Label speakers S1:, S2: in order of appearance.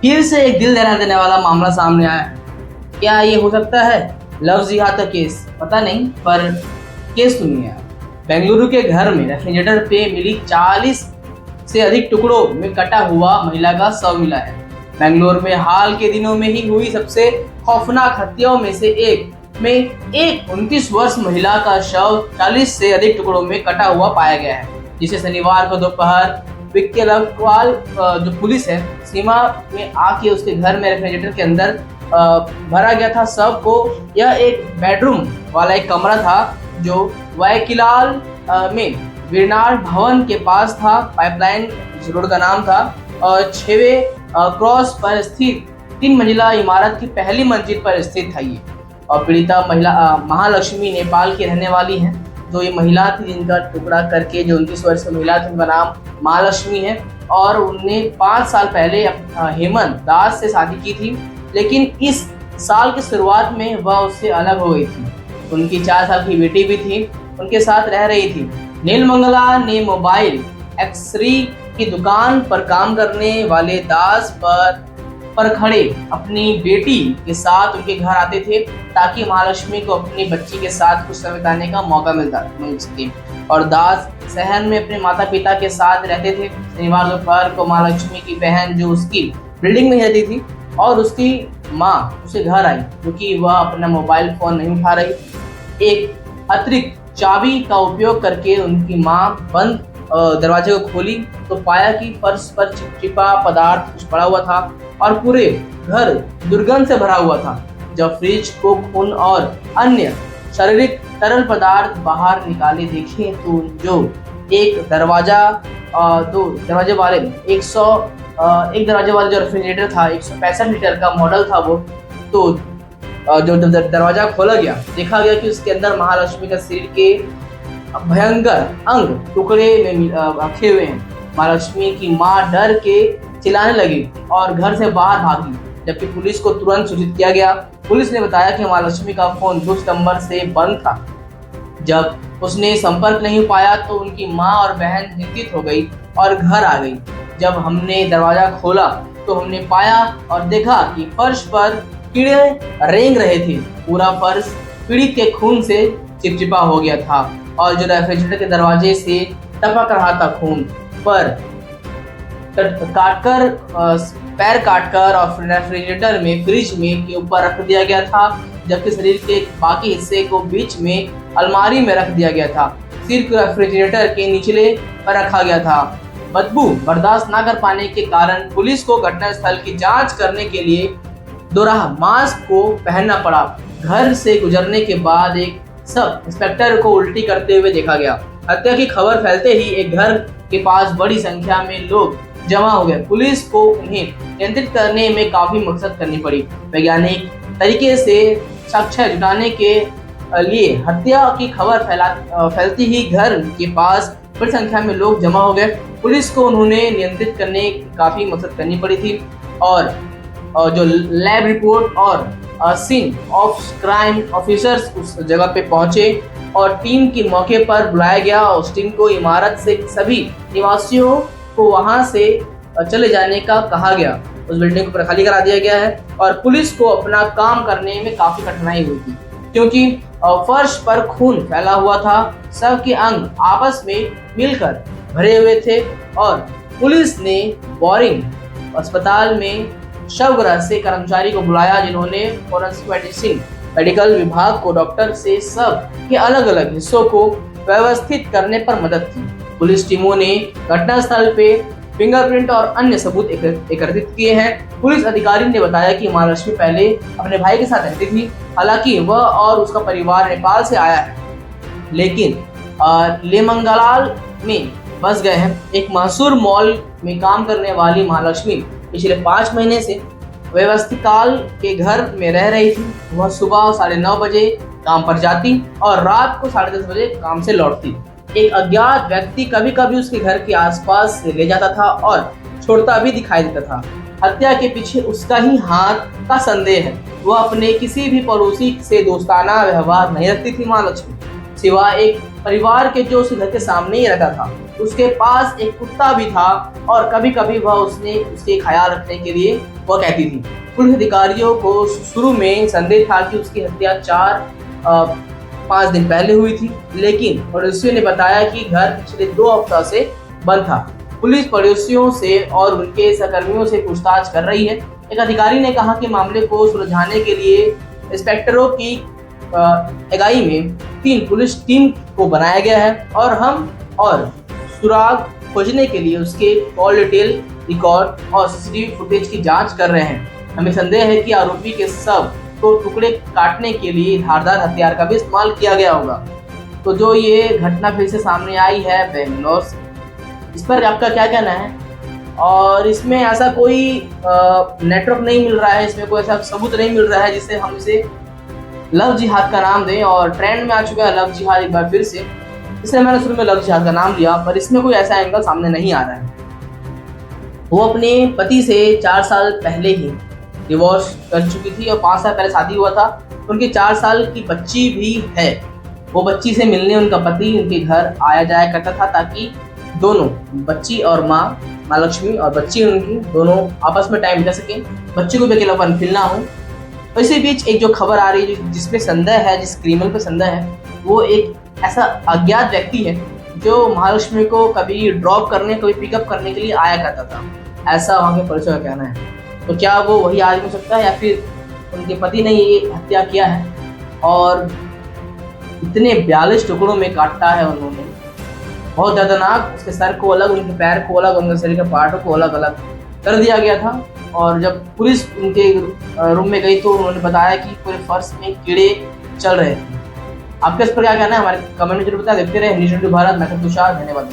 S1: फिर से एक दिल दहला देने वाला मामला सामने आया है। क्या ये हो सकता है लव जिहाद का केस? पता नहीं, पर केस सुनिए आप। बेंगलुरु के घर में रेफ्रिजरेटर पे मिली 40 से अधिक टुकड़ों में कटा हुआ महिला का शव मिला है। बेंगलुरु में हाल के दिनों में ही हुई सबसे खौफनाक हत्याओं में से एक 29 वर्ष महिला का शव 40 से अधिक टुकड़ों में कटा हुआ पाया गया है, जिसे शनिवार को दोपहर विक्केलवाल जो पुलिस है सीमा में आके उसके घर में रेफ्रिजरेटर के अंदर भरा गया था शव को। यह एक बेडरूम वाला एक कमरा था जो वायकिलाल में वीरनार भवन के पास था। पाइपलाइन रोड का नाम था और 6वें क्रॉस पर स्थित 3 मंजिला इमारत की पहली मंजिल पर स्थित था ये। और पीड़िता महिला महालक्ष्मी नेपाल की रहने वाली है। जो ये महिला थी जिनका टुकड़ा करके जो 29 वर्ष की महिला थी, उनका नाम महालक्ष्मी है और उन्होंने 5 साल पहले हेमंत दास से शादी की थी, लेकिन इस साल की शुरुआत में वह उससे अलग हो गई थी। उनकी 4 साल की बेटी भी थी, उनके साथ रह रही थी। नीलमंगला ने मोबाइल एक्सरी की दुकान पर काम करने वाले दास पर खड़े अपनी बेटी के साथ उनके घर आते थे ताकि महालक्ष्मी को अपनी बच्ची के साथ कुछ समय बिताने का मौका मिल सके। और दास शहर में अपने माता पिता के साथ रहते थे। शनिवार दोपहर को महालक्ष्मी की बहन जो उसकी बिल्डिंग में रहती थी और उसकी माँ उसे घर आई क्योंकि वह अपना मोबाइल फोन नहीं उठा रही। एक अतिरिक्त चाबी का उपयोग करके उनकी माँ बंद दरवाजे को खोली तो पाया कि फर्श पर चिपचिपा पदार्थ कुछ पड़ा हुआ था और पूरे घर दुर्गंध से भरा हुआ था। जब फ्रिज को खून और अन्य शारीरिक तरल पदार्थ बाहर निकाले देखे तो जो एक दरवाजा दो दरवाजे वाले एक दरवाजे वाले जो रेफ्रिजरेटर था 165 लीटर का मॉडल था वो, तो जो दरवाजा खोला गया देखा गया कि उसके अंदर महालक्ष्मी का शरीर के भयंकर अंग टुकड़े में रखे हुए हैं। महालक्ष्मी की मां डर के चिल्लाने लगी और घर से बाहर भागी, जबकि पुलिस को तुरंत सूचित किया गया। पुलिस ने बताया कि महालक्ष्मी का फोन दुष्ट नंबर से बंद था। जब उसने संपर्क नहीं पाया तो उनकी मां और बहन चिंतित हो गई और घर आ गई। जब हमने दरवाजा खोला तो हमने पाया और देखा कि फर्श पर कीड़े रेंग रहे थे। पूरा फर्श पीड़ित के खून से चिपचिपा हो गया था और जो रेफ्रिजरेटर के दरवाजे से टपक रहा था खून पर पैर काटकर और रेफ्रिजरेटर में फ्रिज में के ऊपर रख दिया गया था, जबकि शरीर के बाकी हिस्से को बीच में अलमारी में रख दिया गया था। सिर को रेफ्रिजरेटर के निचले पर रखा गया था। बदबू बर्दाश्त न कर पाने के कारण पुलिस को घटनास्थल की जांच करने के लिए दोहरा मास्क को पहनना पड़ा। घर से गुजरने के बाद एक सब इंस्पेक्टर को उल्टी करते हुए देखा गया। हत्या की खबर फैलते ही एक घर के पास बड़ी संख्या में लोग जमा हो गए। पुलिस को उन्हें नियंत्रित करने में काफी मशक्कत करनी पड़ी। वैज्ञानिक तरीके से साक्ष्य जुटाने के लिए हत्या की खबर फैलती ही घर के पास बड़ी संख्या में लोग जमा हो गए। पुलिस को उन्होंने नियंत्रित करने की काफी मशक्कत करनी पड़ी थी और जो लैब रिपोर्ट और सीन ऑफ क्राइम ऑफिसर्स उस जगह पे पहुंचे और टीम की मौके पर बुलाया गया। उस टीम को इमारत से सभी निवासियों को वहां से चले जाने का कहा गया। उस बिल्डिंग को खाली करा दिया गया है और पुलिस को अपना काम करने में काफी कठिनाई हुई थी क्योंकि फर्श पर खून फैला हुआ था। सबके अंग आपस में मिलकर भरे हुए थे और पुलिस ने बोरिंग अस्पताल में शवग्रह से कर्मचारी को बुलाया जिन्होंने फॉरेंसिक मेडिकल विभाग को डॉक्टर से सब के अलग अलग हिस्सों को व्यवस्थित करने पर मदद की। पुलिस टीमों ने घटनास्थल पे फिंगरप्रिंट और अन्य सबूत एकत्रित किए हैं। पुलिस अधिकारी ने बताया कि महालक्ष्मी पहले अपने भाई के साथ रहती थी। हालांकि वह और उसका परिवार नेपाल से आया है, लेकिन लेमंगलाल में बस गए हैं। एक मशहूर मॉल में काम करने वाली महालक्ष्मी पिछले 5 महीने से व्यवस्थिकाल के घर में रह रही थी। वह सुबह 9:30 बजे काम पर जाती और रात को 10:30 बजे काम से लौटती। एक अज्ञात व्यक्ति कभी कभी उसके घर के आसपास से ले जाता था और छोड़ता भी दिखाई देता था। हत्या के पीछे उसका ही हाथ का संदेह है। वह अपने किसी भी पड़ोसी से दोस्ताना व्यवहार नहीं रखती थी महालक्ष्मी, सिवाय एक परिवार के जो उसके घर के सामने ही रहता था। उसके पास एक कुत्ता भी था और कभी कभी वह उसके ख्याल रखने के लिए वह कहती थी। पुलिस अधिकारियों को शुरू में संदेह था कि उसकी हत्या 5 दिन पहले हुई थी, लेकिन पड़ोसियों ने बताया कि घर पिछले 2 हफ्तों से बंद था। पुलिस पड़ोसियों से और उनके सहकर्मियों से पूछताछ कर रही है। एक अधिकारी ने कहा कि मामले को सुलझाने के लिए इंस्पेक्टरों की अगुवाई में 3 पुलिस टीम को बनाया गया है और सुराग खोजने के लिए उसके कॉल डिटेल, रिकॉर्ड और सीसीटीवी फुटेज की जांच कर रहे हैं। हमें संदेह है कि आरोपी के शव को टुकड़े काटने के लिए धारदार हथियार का भी इस्तेमाल किया गया होगा। तो जो ये घटना फिर से सामने आई है बेंगलोर से, इस पर आपका क्या कहना है? और इसमें ऐसा कोई नेटवर्क नहीं मिल रहा है, इसमें कोई ऐसा सबूत नहीं मिल रहा है जिससे हम इसे लव जिहाद का नाम दें, और ट्रेंड में आ चुका है लव जिहाद एक बार फिर से, इसलिए मैंने शुरू में लव जिहाद का नाम लिया, पर इसमें कोई ऐसा एंगल सामने नहीं आ रहा है। वो अपने पति से 4 साल पहले ही डिवोर्स कर चुकी थी और 5 साल पहले शादी हुआ था। उनकी 4 साल की बच्ची भी है। वो बच्ची से मिलने उनका पति उनके घर आया जाया करता था, ताकि दोनों, बच्ची और माँ लक्ष्मी और बच्ची उनकी, दोनों आपस में टाइम बिता सकें, बच्चे को भी अकेलापन फील ना हो। इसी बीच एक जो खबर आ रही है जिसपे संदेह है, जिस क्रिमिनल पे संदेह है, वो एक ऐसा अज्ञात व्यक्ति है जो महालक्ष्मी को कभी ड्रॉप करने, कभी पिकअप करने के लिए आया करता था, ऐसा वहाँ के पुलिस का कहना है। तो क्या वो वही आदमी हो सकता है, या फिर उनके पति ने ये हत्या किया है और इतने 42 टुकड़ों में काटा है उन्होंने, बहुत दर्दनाक। उसके सर को अलग, उनके पैर को अलग, उनके शरीर के पार्टों को अलग अलग कर दिया गया था। और जब पुलिस उनके रूम में गई तो उन्होंने बताया कि पूरे फर्श में कीड़े चल रहे थे। आपका इस पर क्या कहना है? हमारे कमेंट में जरूर बताएं। देखते रहे न्यूज़ 22 भारत। मैं तुषार, धन्यवाद।